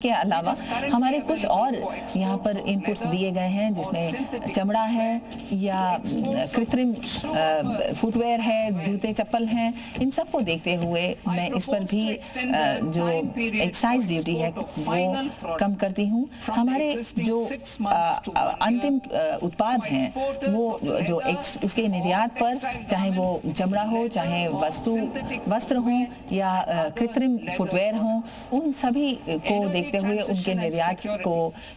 इसके अलावा हमारे कुछ और यहाँ पर इनपुट्स दिए गए हैं, जिसमें चमड़ा है या कृत्रिम फुटवेयर है, जूते चप्पल हैं। इन सब को देखते हुए मैं इस पर भी जो एक्साइज ड्यूटी है वो कम करती हूँ। हमारे जो अंतिम उत्पाद हैं वो जो उसके निर्यात पर, चाहे वो चमड़ा हो, चाहे वस्त्र हो या कृत्रिम फुटवेयर हो, उन सभी को देखते हुए उनके निर्यात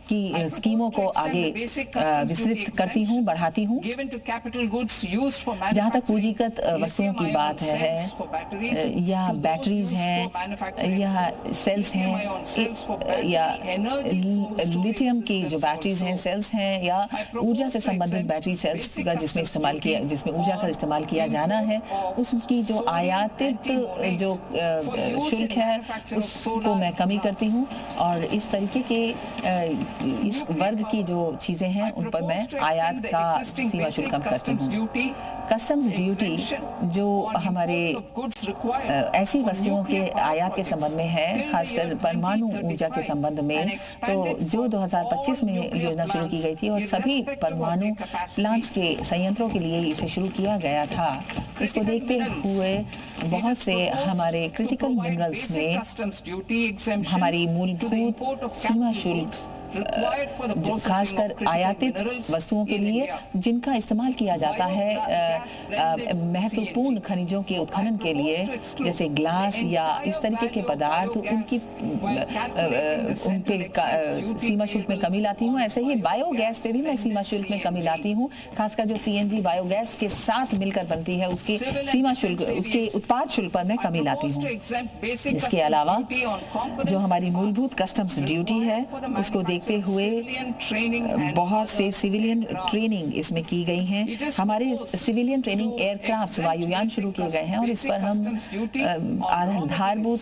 की स्कीमों को आगे विस्तृत करती हूँ, बढ़ाती हूँ। जहाँ तक पूंजीगत वस्तुओं की बात है या बैटरीज हैं या सेल्स हैं या लिथियम की जो बैटरीज हैं, सेल्स हैं या ऊर्जा से संबंधित बैटरी सेल्स का जिसमें ऊर्जा का इस्तेमाल किया जाना है, उसकी जो आयातित जो शुल्क है उसको मैं कमी करती हूँ। और इस तरीके के इस वर्ग की जो चीज़ें हैं उन पर मैं आयात का सीमा शुल्क कम करती हूँ। कस्टम्स ड्यूटी जो हमारे ऐसी वस्तुओं के आयात के संबंध में है, खासकर परमाणु ऊर्जा के संबंध में, तो जो 2025 में योजना शुरू की गई थी और सभी परमाणु प्लांट्स के संयंत्रों के लिए इसे शुरू किया गया था, इसको देखते हुए बहुत से हमारे क्रिटिकल मिनरल्स में हमारी मूलभूत सीमा शुल्क जो खासकर आयातित वस्तुओं के लिए जिनका इस्तेमाल किया जाता है महत्वपूर्ण खनिजों के उत्खनन के लिए, जैसे ग्लास या इस तरीके के पदार्थ, उन पे सीमा शुल्क में कमी लाती हूँ। ऐसे ही बायोगैस पे भी मैं सीमा शुल्क में कमी लाती हूँ, खासकर जो सीएनजी बायोगैस के साथ मिलकर बनती है उसके सीमा शुल्क, उसके उत्पाद शुल्क पर मैं कमी लाती हूँ। इसके अलावा जो हमारी मूलभूत कस्टम्स ड्यूटी है उसको देखते हुए बहुत से सिविलियन ट्रेनिंग इसमें की गई हैं। हमारे सिविलियन ट्रेनिंग एयरक्राफ्ट वायुयान शुरू किए गए हैं और इस पर हम आधारभूत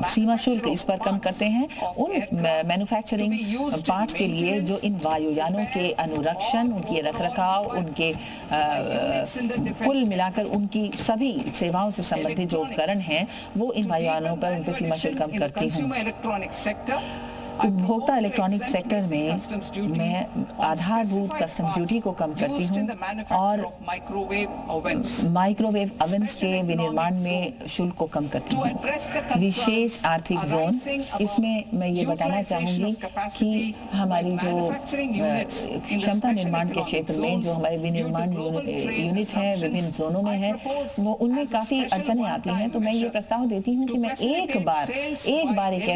सीमा शुल्क इस पर कम करते हैं। उन मैन्युफैक्चरिंग पार्ट्स के लिए जो इन वायुयानों के अनुरक्षण, उनकी रखरखाव, उनके कुल मिलाकर उनकी सभी सेवाओं से संबंधित जो उपकरण हैं वो इन वायुयानों पर उन पर सीमा शुल्क कम करती हूँ। उपभोक्ता इलेक्ट्रॉनिक सेक्टर में मैं आधारभूत कस्टम ड्यूटी को कम करती हूँ और माइक्रोवेव ओवन्स के विनिर्माण में शुल्क को कम करती हूँ। विशेष आर्थिक जोन, इसमें मैं ये बताना चाहूँगी कि हमारी जो क्षमता निर्माण के क्षेत्र में जो हमारे विनिर्माण यूनिट हैं विभिन्न जोनों में हैं, वो उनमें काफ़ी अड़चनें आती हैं। तो मैं ये प्रस्ताव देती हूँ कि मैं एक बार एक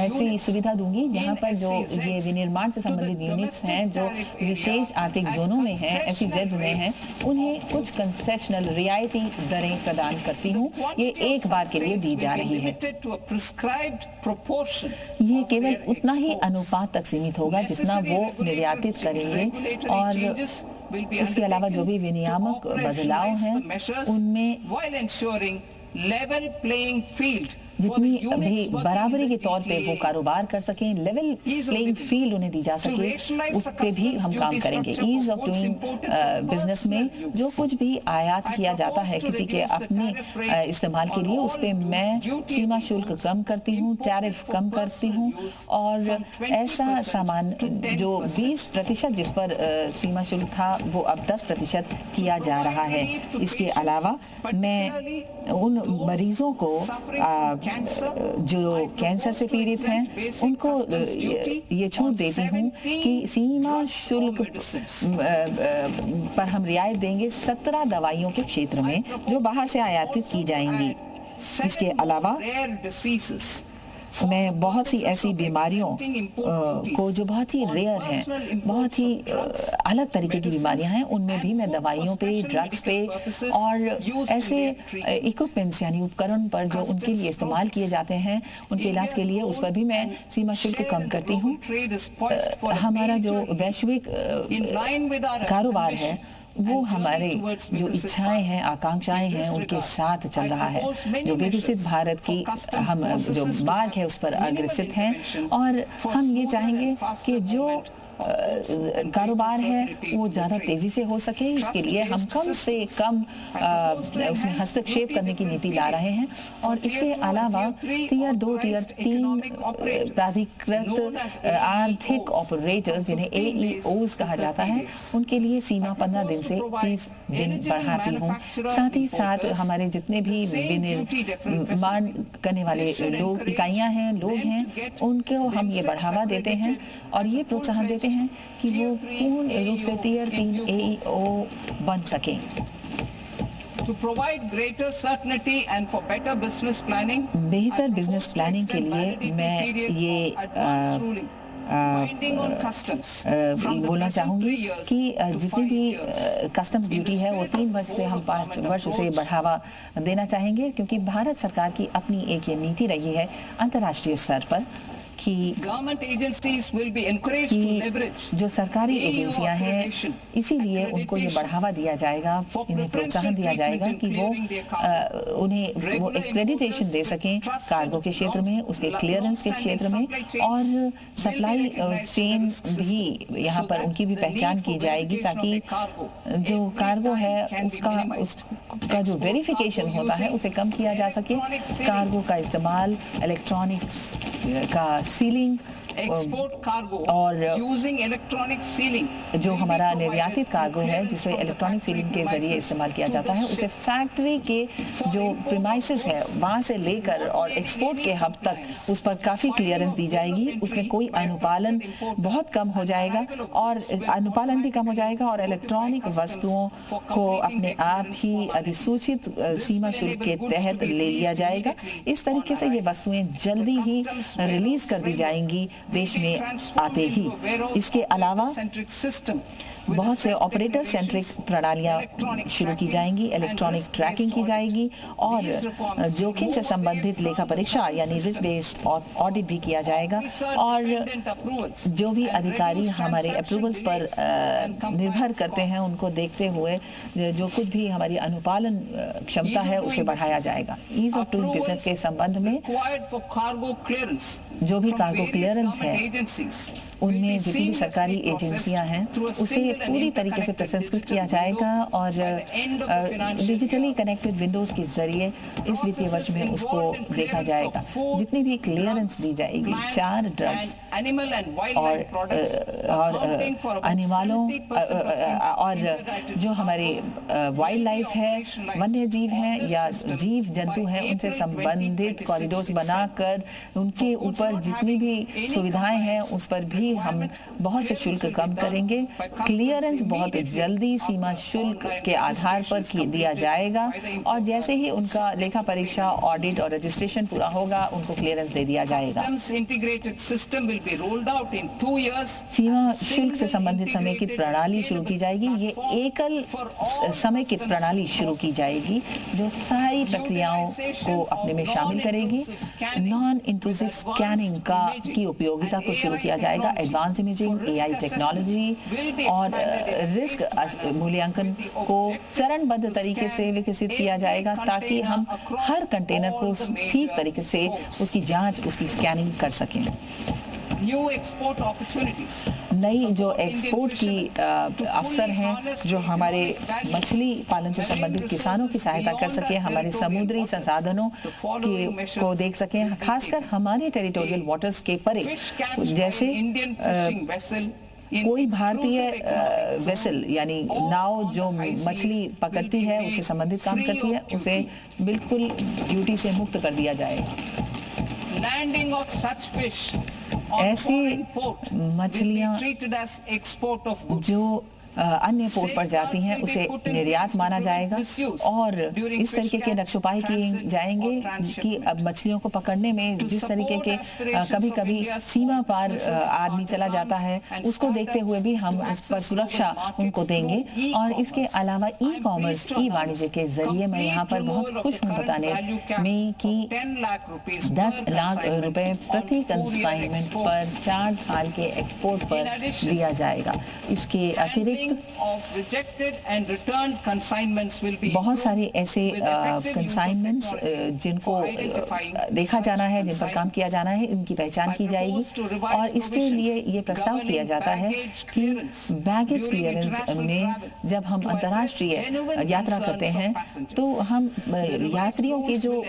ऐसी सुविधा दूंगी जहां पर जो ये विनिर्माण से संबंधित यूनिट्स हैं जो विशेष आर्थिक जोनों में हैं, SEZs में हैं, उन्हें कुछ कंसेशनल रियायती दरें प्रदान करती हूँ। ये एक बार के लिए दी जा रही है। ये केवल उतना ही अनुपात तक सीमित होगा जितना वो निर्यातित करेंगे और इसके अलावा जो भी विनियामक बदलाव हैं उनमें जितनी भी बराबरी के तौर पे वो कारोबार कर सकें, लेवल प्लेइंग फील्ड उन्हें दी जा सके, उस पे भी हम काम करेंगे। ईज ऑफ डूइंग बिजनेस में जो कुछ भी आयात किया जाता है किसी के अपने इस्तेमाल के लिए, उस पे मैं सीमा शुल्क कम करती हूँ, टैरिफ कम करती हूँ और ऐसा सामान जो 20% जिस पर सीमा शुल्क था वो अब 10% किया जा रहा है। इसके अलावा मैं उन मरीजों को जो कैंसर से पीड़ित हैं उनको ये छूट देती हूँ कि सीमा शुल्क पर हम रियायत देंगे 17 दवाइयों के क्षेत्र में जो बाहर से आयातित की जाएंगी। इसके अलावा मैं बहुत सी ऐसी बीमारियों को जो बहुत ही रेयर हैं, बहुत ही अलग तरीके की बीमारियां हैं, उनमें भी मैं दवाइयों पे, ड्रग्स पे और ऐसे इक्विपमेंट्स यानी उपकरण पर जो उनके लिए इस्तेमाल किए जाते हैं उनके इलाज के लिए, उस पर भी मैं सीमा शुल्क कम करती हूँ। हमारा जो वैश्विक कारोबार है वो हमारे जो इच्छाएं हैं, आकांक्षाएं हैं, उनके साथ चल रहा है। जो विकसित भारत की हम जो मार्ग है उस पर अग्रसित हैं और हम ये चाहेंगे कि जो कारोबार है वो ज़्यादा तेज़ी से हो सके, इसके लिए हम कम से कम उसमें हस्तक्षेप करने की नीति ला रहे हैं। और इसके अलावा टियर 2, टियर 3 प्राधिकृत आर्थिक ऑपरेटर्स जिन्हें AEOs कहा जाता है, उनके लिए सीमा 15 दिन से 30 दिन बढ़ाती हूँ। साथ ही साथ हमारे जितने भी विनिर्माण करने वाले लोग इकाइयाँ हैं, लोग हैं, उनको हम ये बढ़ावा देते हैं और ये प्रोत्साहन देते हैं कि वो पूर्ण रूप से टियर 3 AEO बन सकें। To provide greater certainty and for better business planning, बेहतर बिजनेस प्लानिंग के लिए मैं ये बोलना चाहूँगी कि जितनी भी कस्टम्स ड्यूटी है वो 3 वर्ष से हम 5 वर्ष से बढ़ावा देना चाहेंगे, क्योंकि भारत सरकार की अपनी एक ये नीति रही है अंतर्राष्ट्रीय स्तर पर कि जो सरकारी एजेंसियां हैं, इसीलिए उनको ये बढ़ावा दिया जाएगा, इन्हें प्रोत्साहन दिया जाएगा कि वो उन्हें वो एक्रेडिटेशन दे सकें कार्गो के क्षेत्र में, उसके क्लियरेंस के क्षेत्र में, और सप्लाई चेन भी यहाँ पर उनकी भी पहचान की जाएगी, ताकि जो कार्गो है उसका जो वेरिफिकेशन होता है उसे कम किया जा सके। कार्गो का इस्तेमाल इलेक्ट्रॉनिक्स का सीलिंग और जो हमारा निर्यातित कार्गो है जिसे इलेक्ट्रॉनिक सीलिंग के जरिए इस्तेमाल किया जाता है, उसे फैक्ट्री के जो प्रीमाइसेस है वहां से लेकर और एक्सपोर्ट के हब तक उस पर काफ़ी क्लियरेंस दी जाएगी। उसमें कोई अनुपालन बहुत कम हो जाएगा और अनुपालन भी कम हो जाएगा और इलेक्ट्रॉनिक वस्तुओं को अपने आप ही अधिसूचित सीमा शुल्क के तहत ले लिया जाएगा। इस तरीके से ये वस्तुएं जल्दी ही रिलीज कर दी जाएंगी देश में आते ही। इसके अलावा बहुत से ऑपरेटर सेंट्रिक प्रणालियां शुरू की जाएंगी, इलेक्ट्रॉनिक ट्रैकिंग की जाएगी और जोखिम से संबंधित लेखा परीक्षा यानी रिस्क बेस्ड ऑडिट भी किया जाएगा। और जो भी अधिकारी हमारे अप्रूवल्स पर निर्भर करते हैं, उनको देखते हुए जो कुछ भी हमारी अनुपालन क्षमता है उसे बढ़ाया जाएगा। ईज ऑफ डूइंग बिजनेस के संबंध में जो भी कार्गो क्लियरेंस है उनमें जितनी भी सरकारी एजेंसियां हैं उसे पूरी तरीके से प्रसंस्कृत किया जाएगा और डिजिटली कनेक्टेड विंडोज के जरिए इस वित्तीय वर्ष में उसको देखा जाएगा। जितनी भी क्लियरेंस दी जाएगी 4 ड्रग्स और एनिमलों और जो हमारे वाइल्ड लाइफ है, वन्य जीव हैं या जीव जंतु हैं, उनसे संबंधित कॉरिडोर्स बनाकर उनके ऊपर जितनी भी सुविधाएं हैं उस पर भी हम बहुत से शुल्क कम करेंगे। क्लियरेंस बहुत जल्दी सीमा शुल्क के आधार पर दिया जाएगा और जैसे ही उनका लेखा परीक्षा, ऑडिट और रजिस्ट्रेशन पूरा होगा उनको क्लियरेंस दे दिया जाएगा। सीमा शुल्क से संबंधित समेकित प्रणाली शुरू की जाएगी। ये एकल समेकित प्रणाली शुरू की जाएगी जो सारी प्रक्रियाओं को अपने में शामिल करेगी। नॉन इंट्रूसिव स्कैनिंग की उपयोगिता को शुरू किया जाएगा। एडवांस इमेजिंग, AI टेक्नोलॉजी और रिस्क मूल्यांकन को चरणबद्ध तरीके से विकसित किया जाएगा ताकि हम हर कंटेनर को ठीक तरीके से उसकी जांच, उसकी स्कैनिंग कर सकें। नई जो एक्सपोर्ट की अवसर हैं जो हमारे मछली पालन से संबंधित किसानों की सहायता कर सके, हमारे समुद्री संसाधनों को देख सकें, खासकर हमारे टेरिटोरियल वाटर्स के परे, जैसे कोई भारतीय वेसल यानी नाव जो मछली पकड़ती है उससे संबंधित काम करती है, उसे बिल्कुल ड्यूटी से मुक्त कर दिया जाएगा। ऐसी मछलियां जो अन्य पोर्ट पर जाती हैं उसे निर्यात माना जाएगा और इस तरीके के नक्शोपाई किए जाएंगे कि अब मछलियों को पकड़ने में जिस तरीके के कभी-कभी सीमा पार आदमी चला जाता है उसको देखते हुए भी हम उस पर सुरक्षा उनको देंगे। और इसके अलावा ई-कॉमर्स, ई-वाणिज्य के जरिए मैं यहाँ पर बहुत खुश हूँ बताने में कि 10 लाख रुपए प्रति कंसाइनमेंट पर 4 साल के एक्सपोर्ट पर दिया जाएगा। इसके अतिरिक्त बहुत सारे ऐसे कंसाइनमेंट्स जिनको देखा जाना है, जिन पर काम किया जाना है, इनकी पहचान की जाएगी और इसके लिए ये प्रस्ताव किया जाता है कि बैगेज क्लियरेंस में जब हम अंतर्राष्ट्रीय यात्रा करते हैं तो हम यात्रियों की जो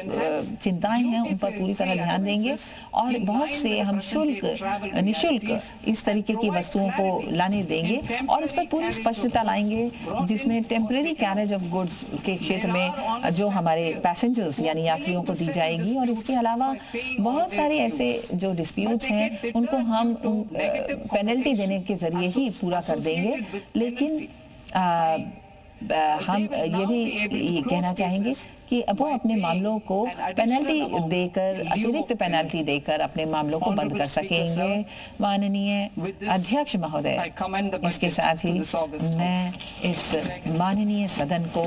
चिंताएं हैं उन पर पूरी तरह ध्यान देंगे और बहुत से हम निःशुल्क इस तरीके की वस्तुओं को लाने देंगे और इस पर पूरी स्पष्टता लाएंगे, जिसमें टेम्परेरी कैरेज ऑफ गुड्स के क्षेत्र में जो हमारे पैसेंजर्स यानी यात्रियों को दी जाएगी और इसके अलावा बहुत सारे ऐसे जो डिस्प्यूट्स हैं उनको हम पेनल्टी देने के जरिए ही पूरा कर देंगे। लेकिन हम ये भी कहना चाहेंगे कि वो अपने मामलों को पेनल्टी देकर, अतिरिक्त पेनल्टी देकर अपने मामलों को बंद कर सकेंगे। माननीय अध्यक्ष महोदय, इसके साथ ही मैं इस माननीय सदन को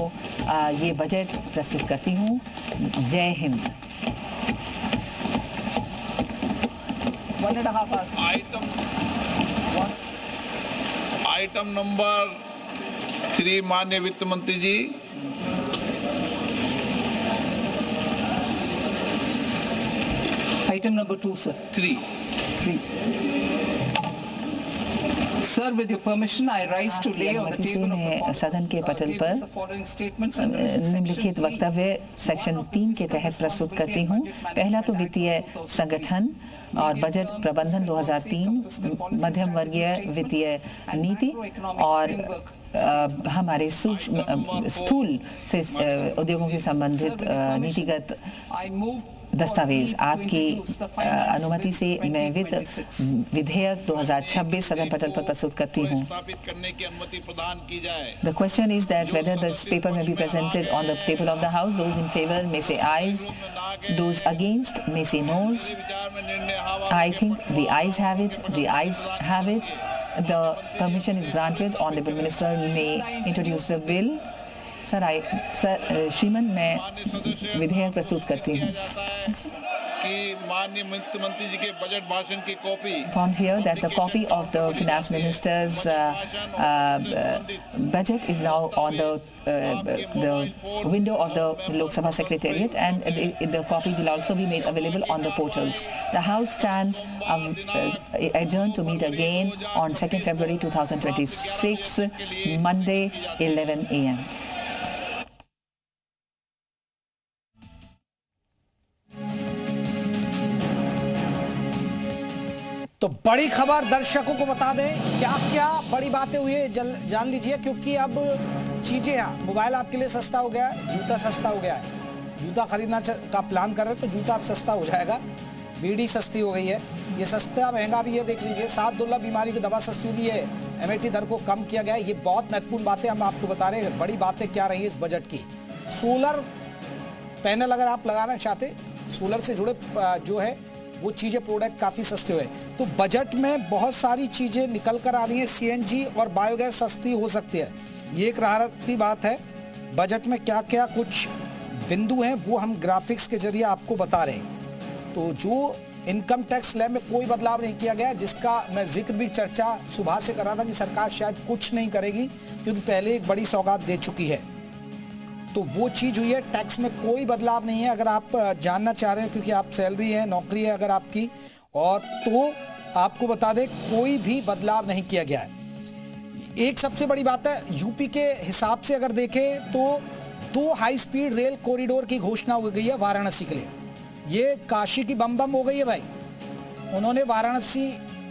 ये बजट प्रस्तुत करती हूँ। जय हिंद। आइटम नंबर 3, माननीय वित्त मंत्री जी। Item number 2, sir. 3. Sir, with your permission, I rise to lay on the table of the सदन के पटल पर निम्नलिखित वक्तव्य सेक्शन 3 के तहत प्रस्तुत करती हूँ। पहला तो वित्तीय संगठन और बजट प्रबंधन 2003, मध्यम वर्गीय वित्तीय नीति और हमारे सूक्ष्म स्थूल से उद्योगों से संबंधित नीतिगत दस्तावेज। आपकी अनुमति से मैं वित्त विधेयक 2026 सदन पटल पर प्रस्तुत करती हूँ। The question is that whether this paper may be presented on the table of the House. Those in favor may say ayes, those against may say noes. I think the ayes have it. The ayes have it. The permission is granted. Honorable Minister may introduce the bill. श्रीमन मैं विधेयक प्रस्तुत करती हूँ। कि माननीय मुख्यमंत्री जी के budget भाषण की copy found here that the copy of the finance minister's budget is now on the window of the Lok Sabha Secretariat, and the copy will also be made available on the portals. The House stands adjourned to meet again on 2nd February 2026, Monday, 11 a.m. तो बड़ी खबर दर्शकों को बता दें क्या क्या बड़ी बातें हुई है जान लीजिए, क्योंकि अब चीजें हैं। मोबाइल आपके लिए सस्ता हो गया है, जूता सस्ता हो गया है। जूता खरीदना का प्लान कर रहे हैं तो जूता अब सस्ता हो जाएगा। बीड़ी सस्ती हो गई है, ये सस्ता महंगा भी है, देख लीजिए। 7 दुर्लभ बीमारी की दवा सस्ती हुई है, एमएटी दर को कम किया गया है। ये बहुत महत्वपूर्ण बातें हम आपको बता रहे हैं। बड़ी बातें क्या रही है इस बजट की। सोलर पैनल अगर आप लगाना चाहते, सोलर से जुड़े जो है वो चीज़ें, प्रोडक्ट काफ़ी सस्ते हुए। तो बजट में बहुत सारी चीज़ें निकल कर आ रही हैं। सीएनजी और बायोगैस सस्ती हो सकती है, ये एक राहत की बात है। बजट में क्या क्या कुछ बिंदु हैं वो हम ग्राफिक्स के जरिए आपको बता रहे हैं। तो जो इनकम टैक्स स्लैब में कोई बदलाव नहीं किया गया, जिसका मैं जिक्र भी चर्चा सुबह से कर रहा था कि सरकार शायद कुछ नहीं करेगी क्योंकि पहले एक बड़ी सौगात दे चुकी है। तो वो चीज़ हुई है। टैक्स में कोई बदलाव नहीं है। अगर आप जानना चाह रहे हैं, क्योंकि आप सैलरी है, नौकरी है अगर आपकी, और तो आपको बता दें कोई भी बदलाव नहीं किया गया है। एक सबसे बड़ी बात है, यूपी के हिसाब से अगर देखें तो 2 हाई स्पीड रेल कॉरिडोर की घोषणा हो गई है वाराणसी के लिए। ये काशी की बम बम हो गई है भाई। उन्होंने वाराणसी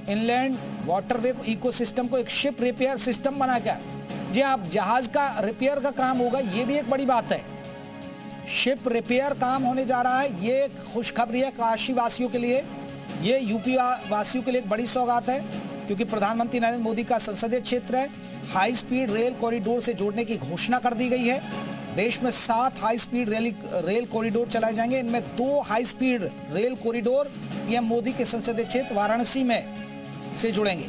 इनलैंड वाटरवे को इकोसिस्टम को एक शिप रिपेयर सिस्टम बना के, जी आप जहाज का रिपेयर का काम होगा, ये भी एक बड़ी बात है। शिप रिपेयर काम होने जा रहा है, ये खुशखबरी है काशी वासियों के लिए, ये यूपी वासियों के लिए एक बड़ी सौगात है, क्योंकि प्रधानमंत्री नरेंद्र मोदी का संसदीय क्षेत्र है। हाई स्पीड रेल कॉरिडोर से जोड़ने की घोषणा कर दी गई है। देश में 7 हाई स्पीड रेल कॉरिडोर चलाए जाएंगे। इनमें 2 high speed rail corridor PM Modi के संसदीय क्षेत्र वाराणसी में से जुड़ेंगे।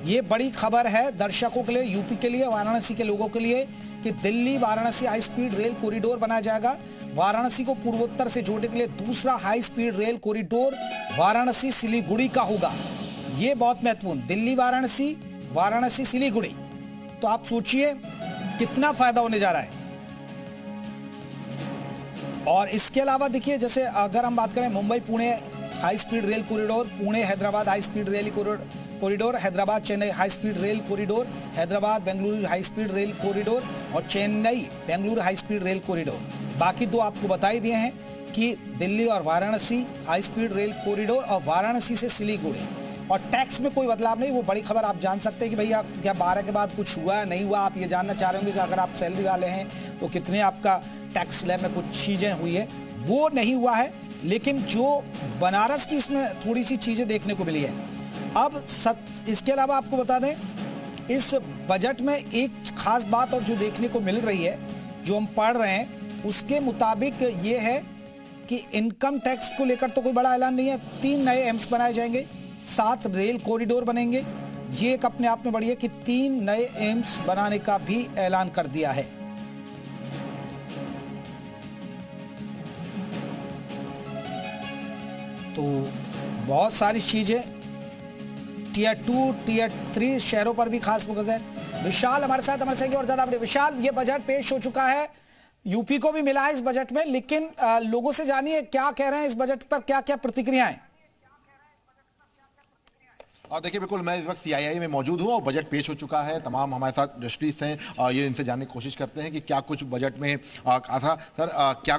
ये बड़ी खबर है दर्शकों के लिए, यूपी के लिए, वाराणसी के लोगों के लिए, कि Delhi Varanasi high speed rail corridor बनाया जाएगा। वाराणसी को पूर्वोत्तर से जोड़ने के लिए दूसरा high speed rail corridor Varanasi Siliguri का होगा। ये बहुत महत्वपूर्ण, दिल्ली वाराणसी, वाराणसी सिलीगुड़ी, तो आप सोचिए कितना फायदा होने जा रहा है। और इसके अलावा देखिए, जैसे अगर हम बात करें Mumbai Pune high speed rail corridor, Pune Hyderabad high speed rail corridor, Hyderabad Chennai high speed rail corridor, Hyderabad Bengaluru high speed rail corridor और Chennai Bengaluru high speed rail corridor. बाकी दो आपको बता ही दिए हैं कि दिल्ली और Varanasi high speed rail corridor और वाराणसी से सिलीगुड़ी। और टैक्स में कोई बदलाव नहीं। वो बड़ी खबर आप जान सकते हैं कि भैया क्या 12 के बाद कुछ हुआ नहीं हुआ। आप ये जानना चाह रहे होंगे कि अगर आप सैलरी वाले हैं तो कितने आपका टैक्स स्लैब में कुछ चीज़ें हुई है, वो नहीं हुआ है। लेकिन जो बनारस की इसमें थोड़ी सी चीज़ें देखने को मिली है। अब इसके अलावा आपको बता दें, इस बजट में एक खास बात और जो देखने को मिल रही है, जो हम पढ़ रहे हैं उसके मुताबिक ये है कि इनकम टैक्स को लेकर तो कोई बड़ा ऐलान नहीं है। 3 नए एम्स बनाए जाएंगे, 7 रेल कॉरिडोर बनेंगे। ये एक अपने आप में बड़ी है कि 3 नए एम्स बनाने का भी ऐलान कर दिया है। तो बहुत सारी चीजें टियर 2 टियर 3 शहरों पर भी खास फोकस है। विशाल हमारे साथ और ज्यादा अपडेट। विशाल, ये बजट पेश हो चुका है, यूपी को भी मिला है इस बजट में, लेकिन लोगों से जानिए क्या कह रहे हैं इस बजट पर, क्या क्या प्रतिक्रियाएं। देखिए, बिल्कुल मैं इस वक्त CII में मौजूद हूँ और बजट पेश हो चुका है। तमाम हमारे साथ जर्नलिस्ट हैं, ये इनसे जानने की कोशिश करते हैं कि क्या कुछ बजट में आशा। सर, क्या